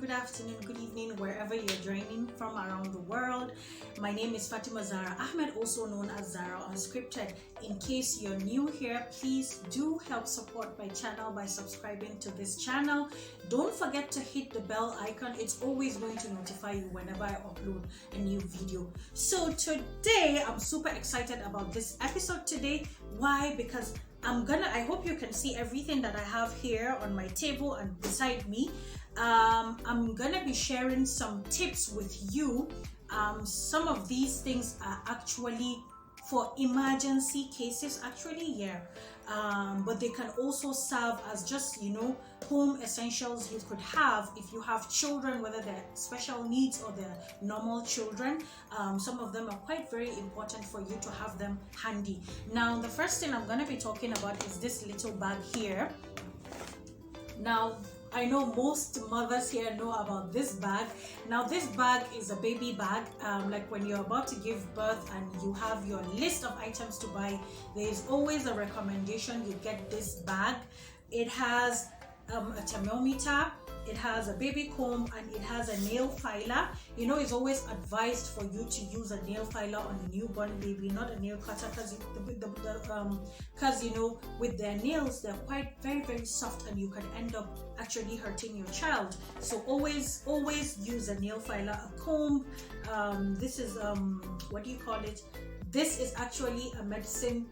good afternoon, good evening, wherever you're joining from around the world. My name is Fatima Zara Ahmed, also known as Zara Unscripted. In case you're new here, please do help support my channel by subscribing to this channel. Don't forget to hit the bell icon. It's always going to notify you whenever I upload a new video. So today, I'm super excited about this episode today. Why? Because I hope you can see everything that I have here on my table and beside me. I'm gonna be sharing some tips with you. Some of these things are actually for emergency cases, but they can also serve as just, home essentials you could have if you have children, whether they're special needs or they're normal children. Some of them are quite very important for you to have them handy. Now, the first thing I'm going to be talking about is this little bag here. Now, I know most mothers here know about this bag. Now, this bag is a baby bag. Like when you're about to give birth and you have your list of items to buy, there is always a recommendation you get this bag. It has a thermometer, it has a baby comb, and it has a nail filer. It's always advised for you to use a nail filer on a newborn baby, not a nail cutter, because with their nails, they're quite very soft and you can end up actually hurting your child. So always use a nail filer. A comb, this is what do you call it? This is actually a medicine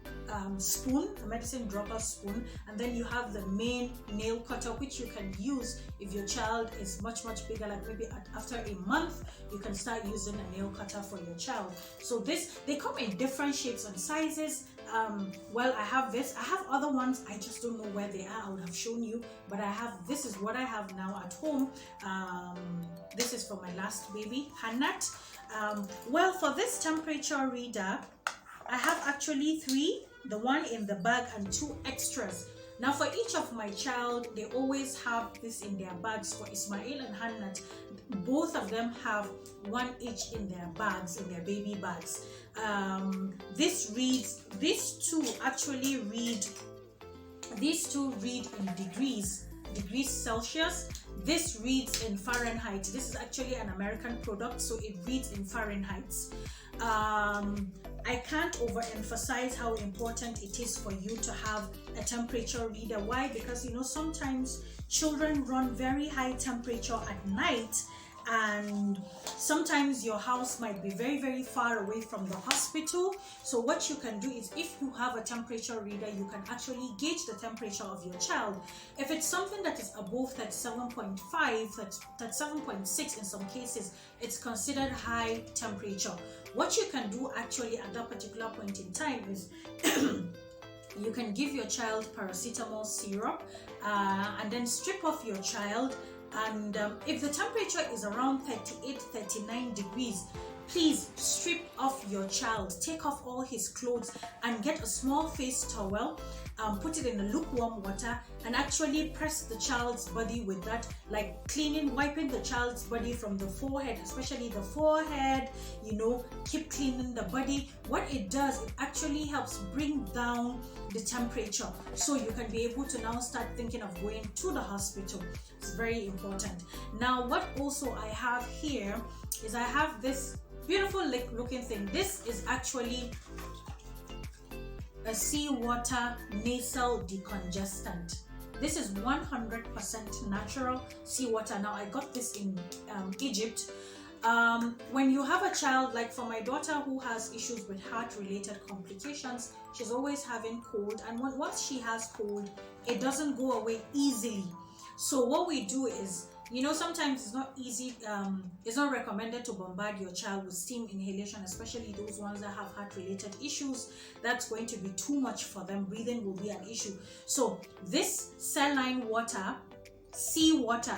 spoon, a medicine dropper spoon, and then you have the main nail cutter, which you can use if your child is much bigger, like maybe after a month you can start using a nail cutter for your child. So they come in different shapes and sizes. Well, I have this. I have other ones, I just don't know where they are. I would have shown you, but this is what I have now at home. This is for my last baby, Hannat. Well, for this temperature reader, I have actually 3, the one in the bag and 2 extras. Now, for each of my child, they always have this in their bags. For Ismail and Hannat, both of them have 1 each in their bags, in their baby bags. These two read in degrees Celsius. This reads in Fahrenheit. This is actually an American product, so it reads in Fahrenheit. I can't overemphasize how important it is for you to have a temperature reader. Why? Because sometimes children run very high temperature at night, and sometimes your house might be very far away from the hospital. So what you can do is, if you have a temperature reader, you can actually gauge the temperature of your child. If it's something that is above 37.5, 37.6 in some cases, it's considered high temperature. What you can do actually at that particular point in time is you can give your child paracetamol syrup and then strip off your child. And if the temperature is around 38-39 degrees, please strip off your child, take off all his clothes, and get a small face towel, put it in the lukewarm water, and actually press the child's body with that, like wiping the child's body from the forehead, especially the forehead. Keep cleaning the body. What it does, it actually helps bring down the temperature, so you can be able to now start thinking of going to the hospital. It's very important. Now, what also I have here is I have this beautiful looking thing. This is actually a seawater nasal decongestant. This is 100% natural seawater. Now, I got this in Egypt. When you have a child, like for my daughter who has issues with heart-related complications, she's always having cold, and once she has cold, it doesn't go away easily. So what we do is, sometimes it's not easy, it's not recommended to bombard your child with steam inhalation, especially those ones that have heart-related issues. That's going to be too much for them. Breathing will be an issue. So this saline water, seawater,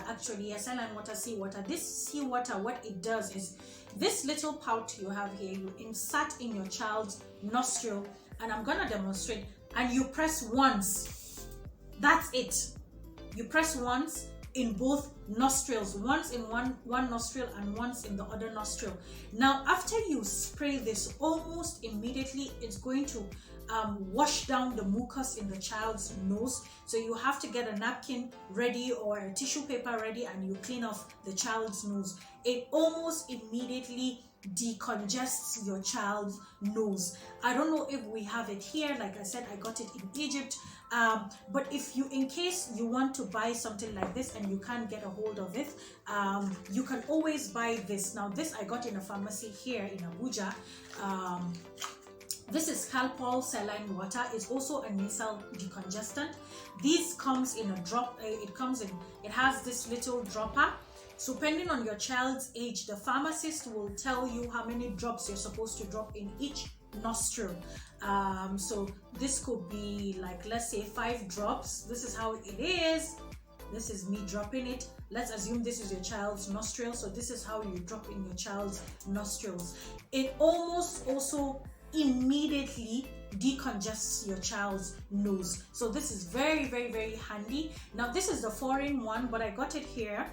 this seawater, what it does is, this little pouch you have here, you insert in your child's nostril, and I'm gonna demonstrate, and you press once. That's it. You press once in both nostrils, once in one nostril and once in the other nostril. Now, after you spray this, almost immediately it's going to wash down the mucus in the child's nose. So you have to get a napkin ready or a tissue paper ready, and you clean off the child's nose. It almost immediately decongests your child's nose. I don't know if we have it here. Like I said, I got it in Egypt. But if you, in case you want to buy something like this and you can't get a hold of it, you can always buy this. Now this I got in a pharmacy here in Abuja. This is Calpol saline water. It's also a nasal decongestant. This comes in a drop. It has this little dropper. So depending on your child's age, the pharmacist will tell you how many drops you're supposed to drop in each nostril. So this could be like, let's say 5 drops. This is how it is. This is me dropping it. Let's assume this is your child's nostril. So this is how you drop in your child's nostrils. It almost also immediately decongests your child's nose. So this is very, very, very handy. Now this is the foreign one, but I got it here.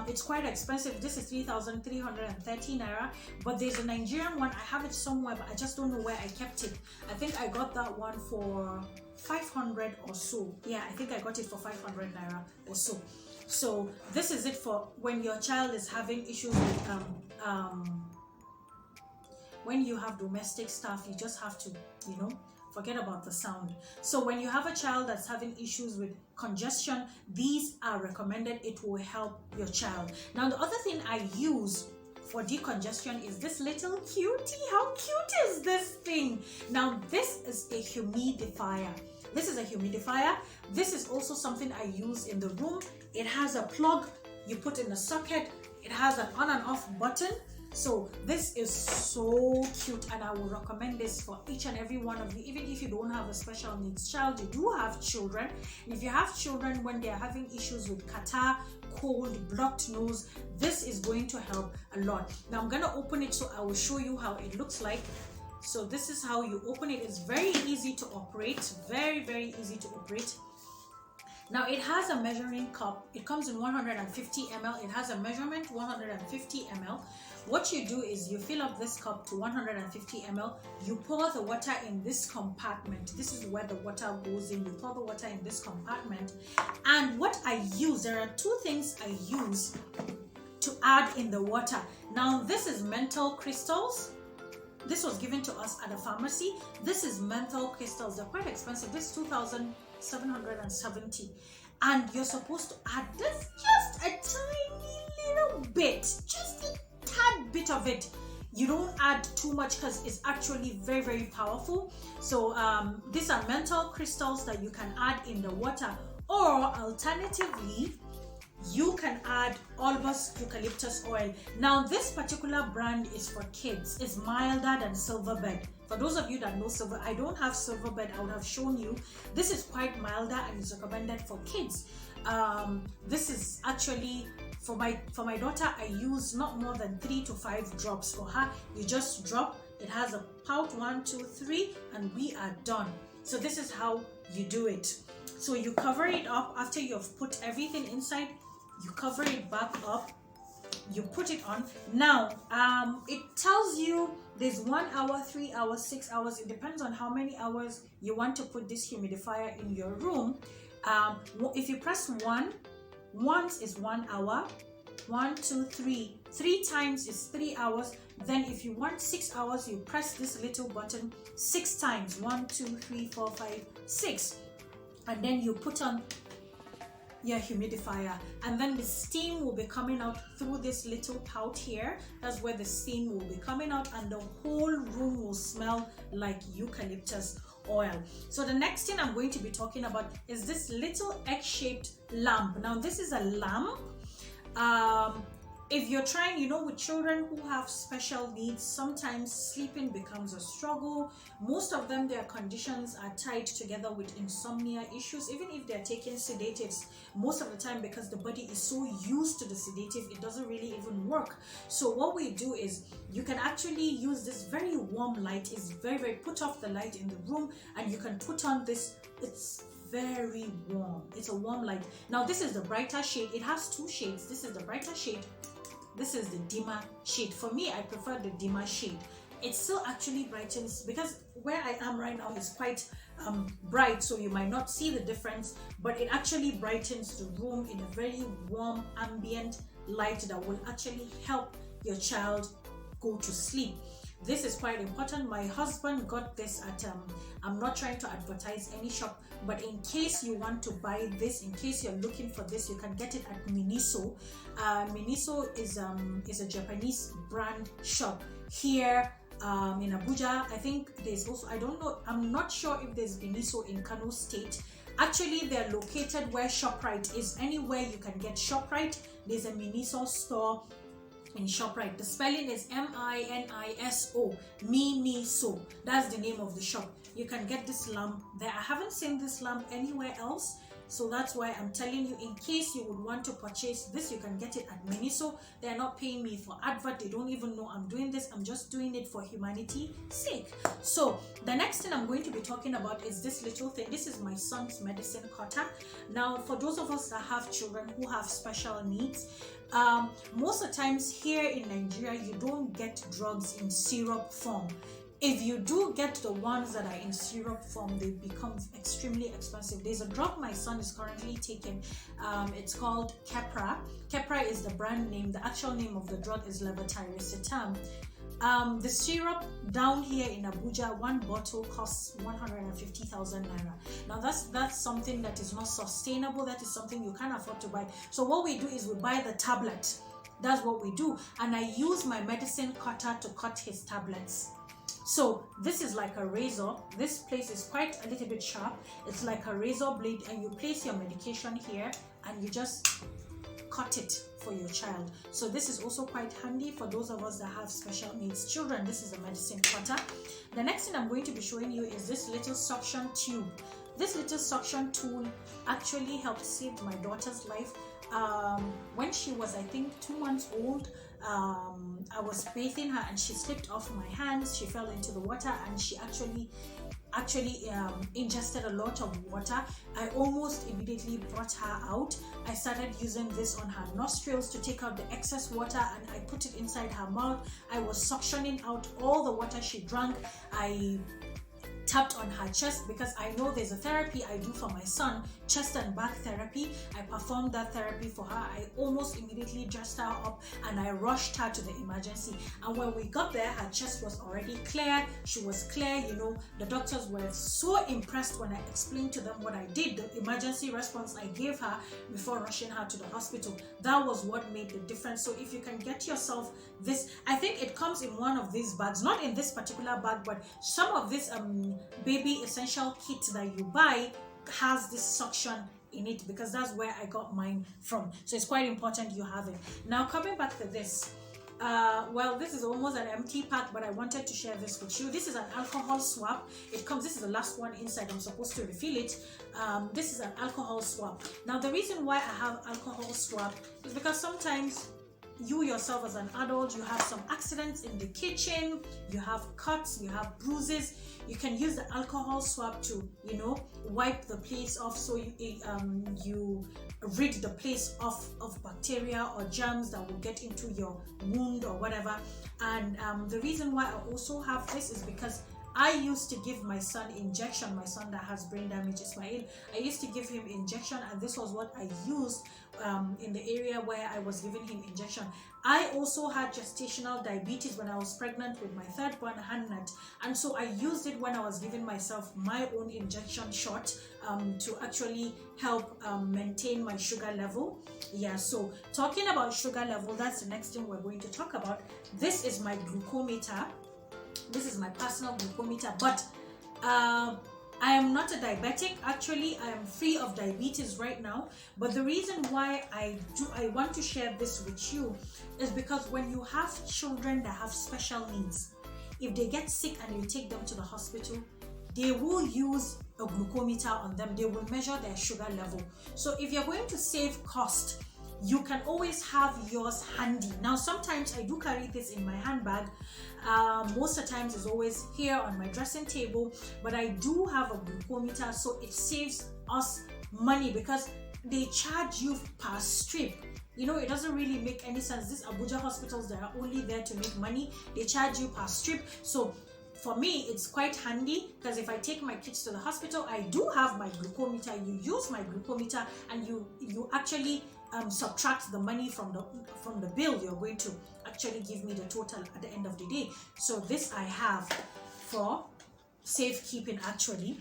It's quite expensive. This is 3,330 naira, but there's a Nigerian one. I have it somewhere, but I just don't know where I kept it. I think I got that one for 500 or so. Yeah, I think I got it for 500 naira or so. So this is it for when your child is having issues with when you have domestic stuff. You just have to, you know, forget about the sound. So when you have a child that's having issues with congestion, these are recommended. It will help your child. Now the other thing I use for decongestion is this little cutie. How cute is this thing? Now this is a humidifier. This is a humidifier. This is also something I use in the room. It has a plug you put in the socket. It has an on and off button. So this is so cute, and I will recommend this for each and every one of you. Even if you don't have a special needs child, you do have children. And if you have children when they are having issues with catarrh, cold, blocked nose, this is going to help a lot. Now I'm going to open it so I will show you how it looks like. So this is how you open it. It's very easy to operate. Very, very easy to operate. Now it has a measuring cup. It comes in 150 ml. It has a measurement 150 ml. What you do is you fill up this cup to 150 ml. You pour the water in this compartment. This is where the water goes in. You pour the water in this compartment. And what I use, there are 2 things I use to add in the water. Now this is Menthol Crystals. This was given to us at a pharmacy. This is Menthol Crystals. They're quite expensive. This is 2,770. And you're supposed to add this, just a tiny little bit, just a tad bit of it. You don't add too much because it's actually very, very powerful. So these are Menthol Crystals that you can add in the water, or alternatively you can add Albus eucalyptus oil. Now this particular brand is for kids. It's milder than Silverbed. For those of you that know Silver, I don't have Silverbed, I would have shown you. This is quite milder and is recommended for kids. This is actually for my daughter. I use not more than 3 to 5 drops for her. You just drop. It has a pout, 1, 2, 3, and we are done. So this is how you do it. So you cover it up after you've put everything inside. You cover it back up, you put it on. Now it tells you there's 1 hour, 3 hours, 6 hours. It depends on how many hours you want to put this humidifier in your room. If you press 1 once is 1 hour, 1, 2, 3 times is 3 hours. Then if you want 6 hours, you press this little button 6 times, 1, 2, 3, 4, 5, 6, and then you put on your humidifier, and then the steam will be coming out through this little pout here. That's where the steam will be coming out, and the whole room will smell like eucalyptus oil. So the next thing I'm going to be talking about is this little egg-shaped lamp. Now this is a lamp. If you're trying, you know, with children who have special needs, sometimes sleeping becomes a struggle. Most of them, their conditions are tied together with insomnia issues. Even if they're taking sedatives, most of the time, because the body is so used to the sedative, it doesn't really even work. So what we do is you can actually use this very warm light. It's very, very, put off the light in the room and you can put on this. It's very warm. It's a warm light. Now this is the brighter shade. It has 2 shades. This is the brighter shade. This is the dimmer shade. For me, I prefer the dimmer shade. it still actually brightens, because where I am right now is quite bright, so you might not see the difference, but it actually brightens the room in a very warm ambient light that will actually help your child go to sleep. This is quite important. My husband got this at I'm not trying to advertise any shop, but in case you want to buy this, in case you're looking for this, you can get it at Miniso. Miniso is a Japanese brand shop here in Abuja. I think there's also, I don't know, I'm not sure if there's Miniso in Kano State. Actually, they're located where ShopRite is. Anywhere you can get ShopRite, there's a Miniso store in ShopRite. The spelling is M-I-N-I-S-O, Miniso. That's the name of the shop. You can get this lamp there. I haven't seen this lamp anywhere else, so that's why I'm telling you, in case you would want to purchase this, you can get it at Miniso. They're not paying me for advert. They don't even know I'm doing this. I'm just doing it for humanity's sake. So the next thing I'm going to be talking about is this little thing. This is my son's medicine cutter. Now, for those of us that have children who have special needs, most of the times here in Nigeria, you don't get drugs in syrup form. If you do get the ones that are in syrup form, they become extremely expensive. There's a drug my son is currently taking. It's called Keppra. Keppra is the brand name. The actual name of the drug is levetiracetam. The syrup down here in Abuja, one bottle costs 150,000 naira. Now that's something that is not sustainable. That is something you can't afford to buy. So what we do is we buy the tablet. That's what we do. And I use my medicine cutter to cut his tablets. So this is like a razor. This place is quite a little bit sharp. It's like a razor blade, and you place your medication here and you just cut it for your child. So this is also quite handy for those of us that have special needs children. This is a medicine cutter. The next thing I'm going to be showing you is this little suction tube. This little suction tool actually helped save my daughter's life. When she was, I think, 2 months old, I was bathing her and she slipped off my hands. She fell into the water and she actually ingested a lot of water. I almost immediately brought her out. I started using this on her nostrils to take out the excess water, and I put it inside her mouth. I was suctioning out all the water she drank. I tapped on her chest because I know there's a therapy I do for my son, chest and back therapy. I performed that therapy for her. I almost immediately dressed her up and I rushed her to the emergency. And when we got there, her chest was already clear. She was clear. You know, the doctors were so impressed when I explained to them what I did, the emergency response I gave her before rushing her to the hospital. That was what made the difference. So if you can get yourself this, I think it comes in one of these bags, not in this particular bag, but some of this baby essential kit that you buy has this suction in it, because that's where I got mine from. So it's quite important you have it. Now coming back to this, well, this is almost an empty pack, but I wanted to share this with you. This is an alcohol swab. It comes, this is the last one inside. I'm supposed to refill it. This is an alcohol swab. Now the reason why I have alcohol swab is because sometimes you yourself as an adult, you have some accidents in the kitchen, you have cuts, you have bruises. You can use the alcohol swab to, you know, wipe the place off, so you rid the place off of bacteria or germs that will get into your wound or whatever. And the reason why I also have this is because I used to give my son injection, my son that has brain damage, Ismail. I used to give him injection, and this was what I used in the area where I was giving him injection. I also had gestational diabetes when I was pregnant with my third born, Hannat, and so I used it when I was giving myself my own injection shot to actually help maintain my sugar level. Yeah, so talking about sugar level, that's the next thing we're going to talk about. This is my glucometer. This is my personal glucometer, but I am not a diabetic. Actually, I am free of diabetes right now. But the reason why I want to share this with you is because when you have children that have special needs, if they get sick and you take them to the hospital, they will use a glucometer on them. They will measure their sugar level. So if you're going to save cost, you can always have yours handy. Now, sometimes I do carry this in my handbag. Most of the times it's always here on my dressing table, but I do have a glucometer, so it saves us money because they charge you per strip. You know, it doesn't really make any sense. These Abuja hospitals, they are only there to make money. They charge you per strip. So for me, it's quite handy, because if I take my kids to the hospital, I do have my glucometer. You use my glucometer, and you actually subtract the money from the bill. You're going to actually give me the total at the end of the day. So this I have for safekeeping actually.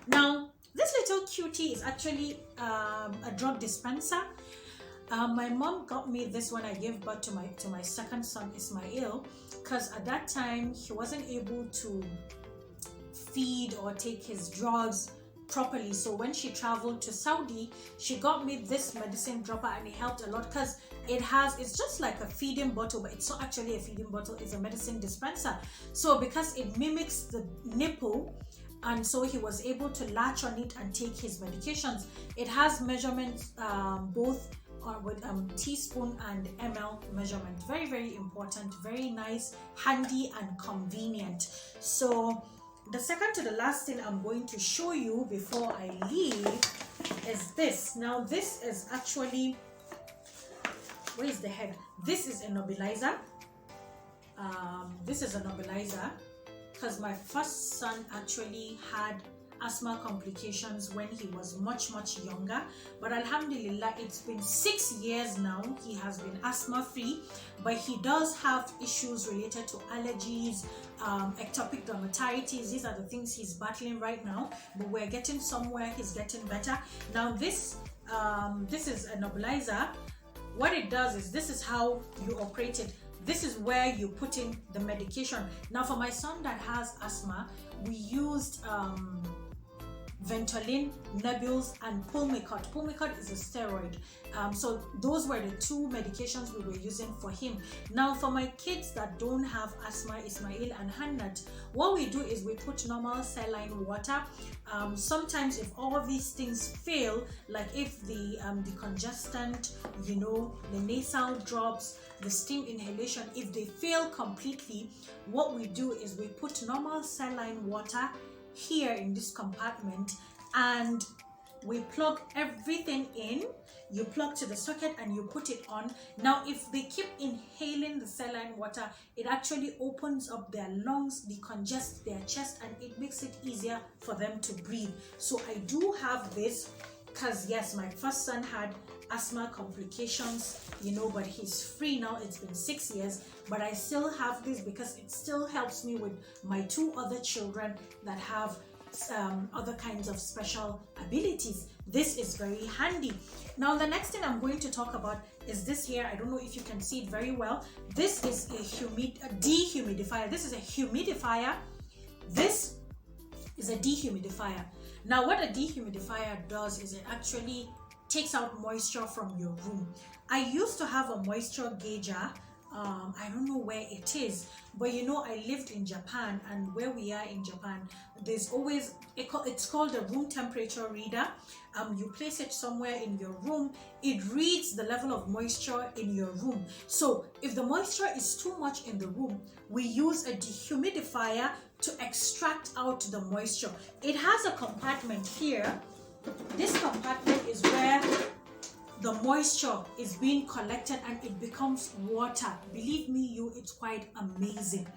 Now this little cutie is actually a drug dispenser. My mom got me this when I gave birth to my second son Ismail, because at that time he wasn't able to feed or take his drugs properly. So when she traveled to Saudi, she got me this medicine dropper, and it helped a lot, because it's just like a feeding bottle, but it's not actually a feeding bottle, it's a medicine dispenser. So because it mimics the nipple, and so he was able to latch on it and take his medications. It has measurements both with teaspoon and ml measurement. Very, very important, very nice, handy and convenient. So the second to the last thing I'm going to show you before I leave is this. Now this is actually, where is the head? This is a nebulizer. This is a nebulizer because my first son actually had asthma complications when he was much younger, but alhamdulillah, it's been 6 years now. He has been asthma free, but he does have issues related to allergies, ectopic dermatitis. These are the things he's battling right now, but we're getting somewhere. He's getting better now. This is a nebulizer. What it does is, this is how you operate it. This is where you put in the medication. Now for my son that has asthma, we used Ventolin, Nebules, and Pulmicort. Pulmicort is a steroid. So those were the two medications we were using for him. Now for my kids that don't have asthma, Ismail and Hannat, what we do is we put normal saline water. Sometimes if all of these things fail, like if the decongestant, you know, the nasal drops, the steam inhalation, if they fail completely, what we do is we put normal saline water here in this compartment, and we plug everything in. You plug to the socket and you put it on. Now if they keep inhaling the saline water, it actually opens up their lungs, decongest their chest, and it makes it easier for them to breathe. So I do have this because yes, my first son had asthma complications, you know, but he's free now. It's been 6 years, but I still have this because it still helps me with my two other children that have other kinds of special abilities. This is very handy. Now the next thing I'm going to talk about is this here. I don't know if you can see it very well. This is a dehumidifier. This is a humidifier. This is a dehumidifier. Now what a dehumidifier does is it actually takes out moisture from your room. I used to have a moisture gauger. I don't know where it is, but you know, I lived in Japan, and where we are in Japan, there's always it's called a room temperature reader. You place it somewhere in your room, it reads the level of moisture in your room. So if the moisture is too much in the room, we use a dehumidifier to extract out the moisture. It has a compartment here. This compartment is where the moisture is being collected and it becomes water. Believe me, it's quite amazing.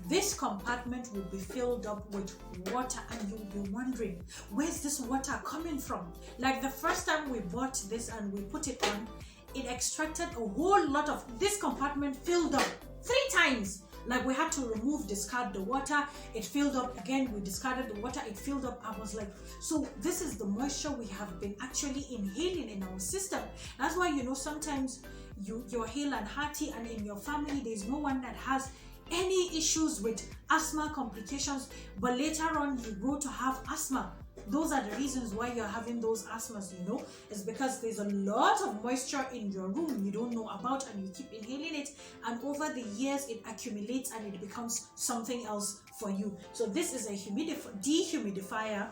This compartment will be filled up with water, and you'll be wondering, where's this water coming from? Like the first time we bought this and we put it on, it extracted a whole lot of this compartment, filled up 3 times. Like we had to discard the water. It filled up again. We discarded the water. It filled up. I was like, so this is the moisture we have been actually inhaling in our system. That's why, you know, sometimes you're hale and hearty, and in your family there's no one that has any issues with asthma complications, but later on you grow to have asthma. Those are the reasons why you're having those asthmas, you know. It's because there's a lot of moisture in your room you don't know about, and you keep inhaling it, and over the years it accumulates and it becomes something else for you. So this is a dehumidifier,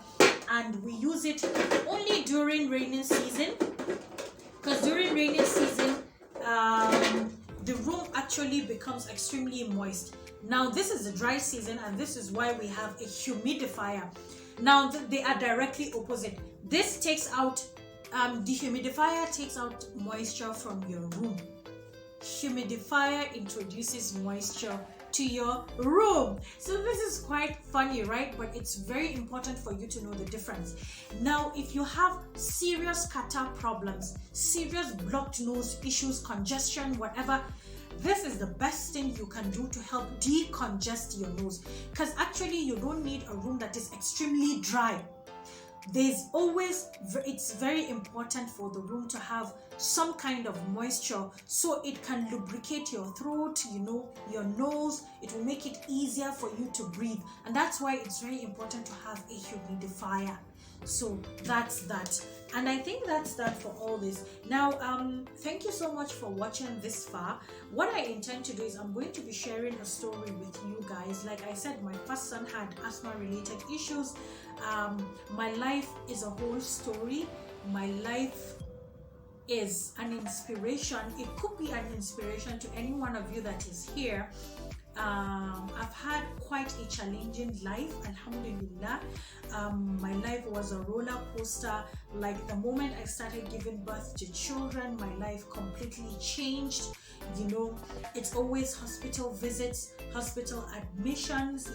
and we use it only during rainy season, because during rainy season the room actually becomes extremely moist. Now this is the dry season, and this is why we have a humidifier. Now they are directly opposite. This takes out Dehumidifier takes out moisture from your room. Humidifier introduces moisture to your room. So this is quite funny, right? But it's very important for you to know the difference. Now, if you have serious catarrh problems, serious blocked nose issues, congestion, whatever, this is the best thing you can do to help decongest your nose. Because actually you don't need a room that is extremely dry. It's very important for the room to have some kind of moisture so it can lubricate your throat, your nose. It will make it easier for you to breathe, and that's why it's very important to have a humidifier. So that's that, and I think that's that for all this. Now thank you so much for watching this far. What I intend to do is I'm going to be sharing a story with you guys. Like I said, my first son had asthma related issues. My life is a whole story. My life is an inspiration. It could be an inspiration to any one of you that is here. I've had quite a challenging life, alhamdulillah. My life was a roller coaster. Like the moment I started giving birth to children, my life completely changed. It's always hospital visits, hospital admissions,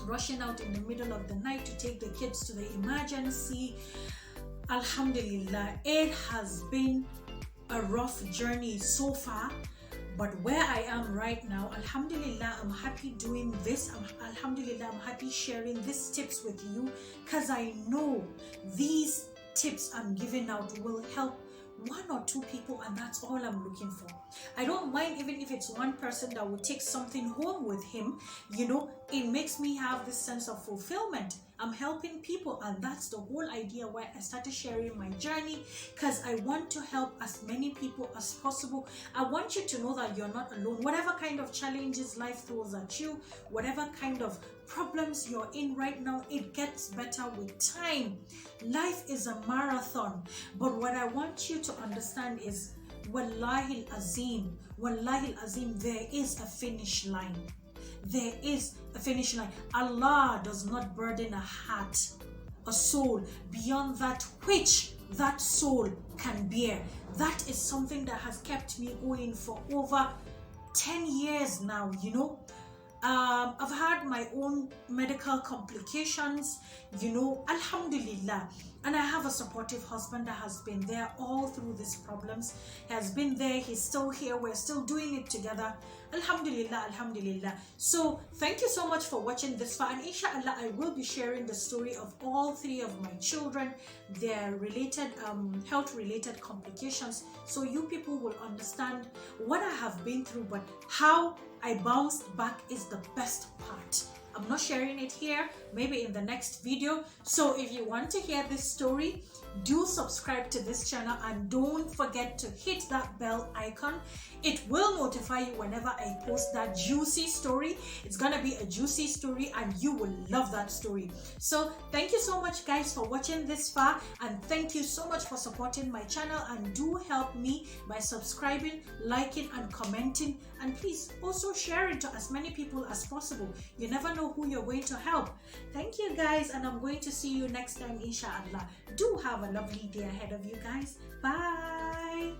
rushing out in the middle of the night to take the kids to the emergency. Alhamdulillah, it has been a rough journey so far, but where I am right now, alhamdulillah, I'm happy doing this. Alhamdulillah, I'm happy sharing these tips with you, because I know these tips I'm giving out will help one or two people, and that's all I'm looking for. I don't mind even if it's one person that will take something home with him. It makes me have this sense of fulfillment. I'm helping people, and that's the whole idea why I started sharing my journey, because I want to help as many people as possible. I want you to know that you're not alone. Whatever kind of challenges life throws at you, whatever kind of problems you're in right now, it gets better with time. Life is a marathon, but what I want you to understand is wallahi al-azim, there is a finish line. There is a finish line. Allah does not burden a heart, a soul, beyond that which that soul can bear. That is something that has kept me going for over 10 years now. I've had my own medical complications, alhamdulillah, and I have a supportive husband that has been there all through these problems. He has been there, he's still here, we're still doing it together, alhamdulillah, alhamdulillah. So thank you so much for watching this far, and inshallah I will be sharing the story of all three of my children, their related health related complications, so you people will understand what I have been through, but how I bounced back is the best part. I'm not sharing it here, maybe in the next video. So if you want to hear this story, do subscribe to this channel, and don't forget to hit that bell icon. It will notify you whenever I post that juicy story. It's gonna be a juicy story, and you will love that story. So thank you so much guys for watching this far, and thank you so much for supporting my channel, and do help me by subscribing, liking and commenting, and please also share it to as many people as possible. You never know who you're going to help. Thank you guys, and I'm going to see you next time inshallah. Do have a lovely day ahead of you guys. Bye.